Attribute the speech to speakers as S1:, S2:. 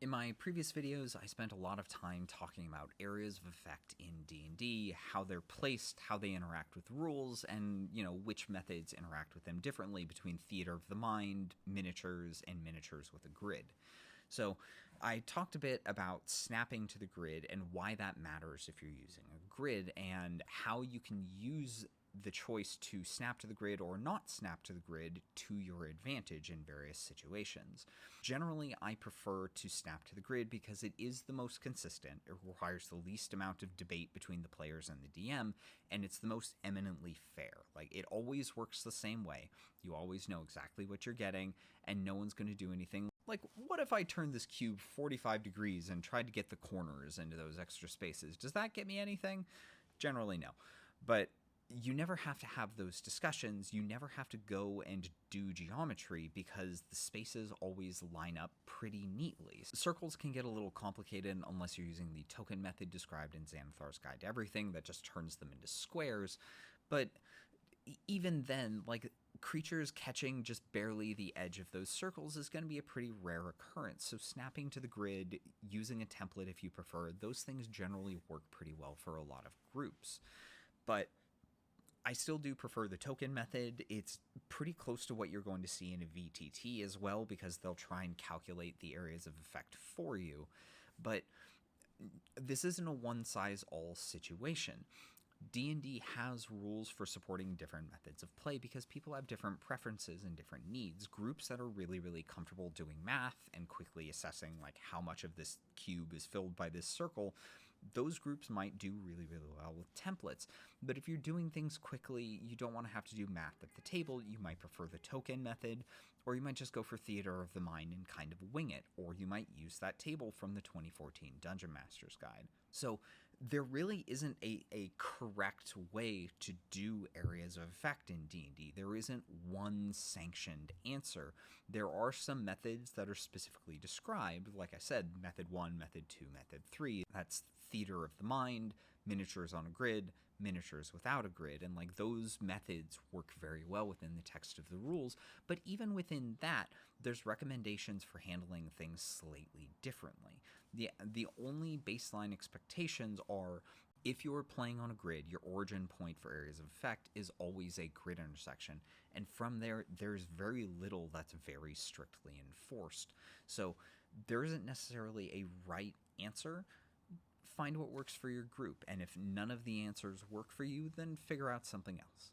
S1: In my previous videos, I spent a lot of time talking about areas of effect in D&D, how they're placed, how they interact with rules, and, which methods interact with them differently between theater of the mind, miniatures, and miniatures with a grid. So I talked a bit about snapping to the grid and why that matters if you're using a grid, and how you can use the choice to snap to the grid or not snap to the grid to your advantage in various situations. Generally, I prefer to snap to the grid because it is the most consistent, it requires the least amount of debate between the players and the DM, and it's the most eminently fair. Like, it always works the same way. You always know exactly what you're getting, and no one's going to do anything. Like, what if I turned this cube 45 degrees and tried to get the corners into those extra spaces? Does that get me anything? Generally, no. But you never have to have those discussions. You never have to go and do geometry because the spaces always line up pretty neatly. Circles can get a little complicated unless you're using the token method described in Xanathar's Guide to Everything that just turns them into squares. But even then, like, creatures catching just barely the edge of those circles is going to be a pretty rare occurrence. So snapping to the grid, using a template if you prefer, those things generally work pretty well for a lot of groups. But I still do prefer the token method. It's pretty close to what you're going to see in a VTT as well, because they'll try and calculate the areas of effect for you. But this isn't a one-size-all situation. D&D has rules for supporting different methods of play because people have different preferences and different needs. Groups that are really, really comfortable doing math and quickly assessing like how much of this cube is filled by this circle, those groups might do really, really well with templates. But if you're doing things quickly, you don't want to have to do math at the table, you might prefer the token method, or you might just go for theater of the mind and kind of wing it, or you might use that table from the 2014 Dungeon Master's Guide. So there really isn't a correct way to do areas of effect in D&D. There isn't one sanctioned answer. There are some methods that are specifically described, like I said, method 1, method 2, method 3. That's theater of the mind, miniatures on a grid, miniatures without a grid, and like those methods work very well within the text of the rules. But even within that, there's recommendations for handling things slightly differently. The only baseline expectations are, if you're playing on a grid, your origin point for areas of effect is always a grid intersection, and from there, there's very little that's very strictly enforced. So there isn't necessarily a right answer. Find what works for your group, and if none of the answers work for you, then figure out something else.